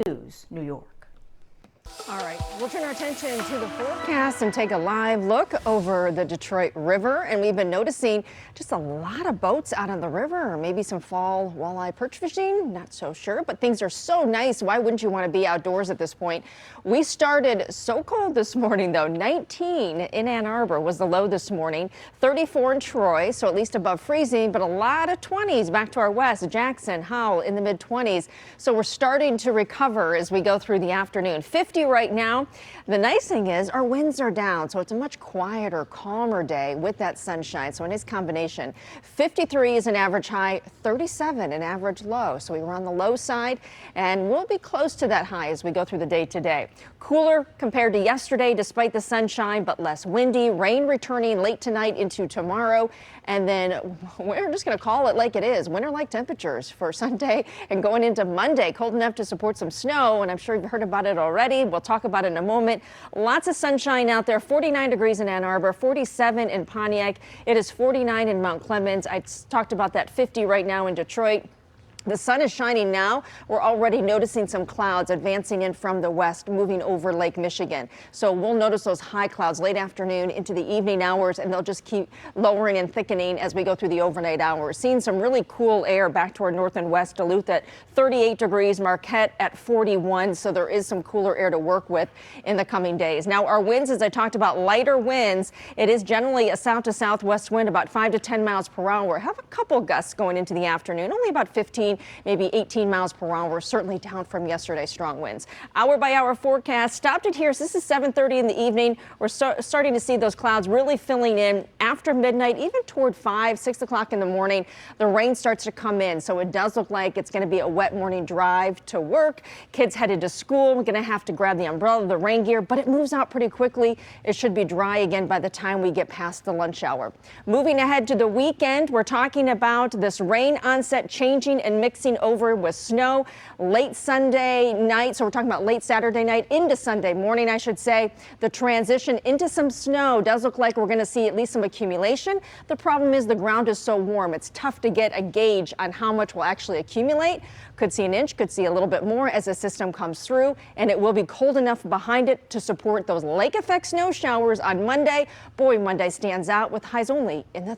News, New York. All right, we'll turn our attention to the forecast and take a live look over the Detroit River. And we've been noticing just a lot of boats out on the river, or maybe some fall walleye perch fishing. Not so sure, but things are so nice. Why wouldn't you want to be outdoors at this point? We started so cold this morning, though. 19 in Ann Arbor was the low this morning, 34 in Troy, so at least above freezing, but a lot of 20s back to our west. Jackson, Howell in the mid 20s. So we're starting to recover as we go through the afternoon. 50 right now. The nice thing is our winds are down, so it's a much quieter, calmer day with that sunshine. So a nice combination. 53 is an average high, 37 an average low. So we were on the low side, and we'll be close to that high as we go through the day today. Cooler compared to yesterday despite the sunshine, but less windy. Rain returning late tonight into tomorrow. And then we're just going to call it like it is. Winter-like temperatures for Sunday and going into Monday. Cold enough to support some snow, and I'm sure you've heard about it already. We'll talk about it in a moment. Lots of sunshine out there. 49 degrees in Ann Arbor, 47 in Pontiac. It is 49 in Mount Clemens. I talked about that 50 right now in Detroit. The sun is shining now. We're already noticing some clouds advancing in from the west, moving over Lake Michigan. So we'll notice those high clouds late afternoon into the evening hours, and they'll just keep lowering and thickening as we go through the overnight hours. Seeing some really cool air back toward north and west. Duluth at 38 degrees, Marquette at 41. So there is some cooler air to work with in the coming days. Now our winds, as I talked about, lighter winds. It is generally a south to southwest wind, about 5 to 10 miles per hour. Have a couple gusts going into the afternoon, only about 15. Maybe 18 miles per hour, certainly down from yesterday's strong winds. Hour by hour forecast stopped it here. So this is 7:30 in the evening. We're starting to see those clouds really filling in after midnight, even toward 5, 6 o'clock in the morning. The rain starts to come in, so it does look like it's going to be a wet morning drive to work. Kids headed to school. We're going to have to grab the umbrella, the rain gear, but it moves out pretty quickly. It should be dry again by the time we get past the lunch hour. Moving ahead to the weekend, we're talking about this rain onset changing and mixing over with snow late Sunday night. So we're talking about late Saturday night into Sunday morning, I should say. The transition into some snow does look like we're going to see at least some accumulation. The problem is the ground is so warm. It's tough to get a gauge on how much will actually accumulate. Could see an inch, could see a little bit more as the system comes through, and it will be cold enough behind it to support those lake effect snow showers on Monday. Boy, Monday stands out with highs only in the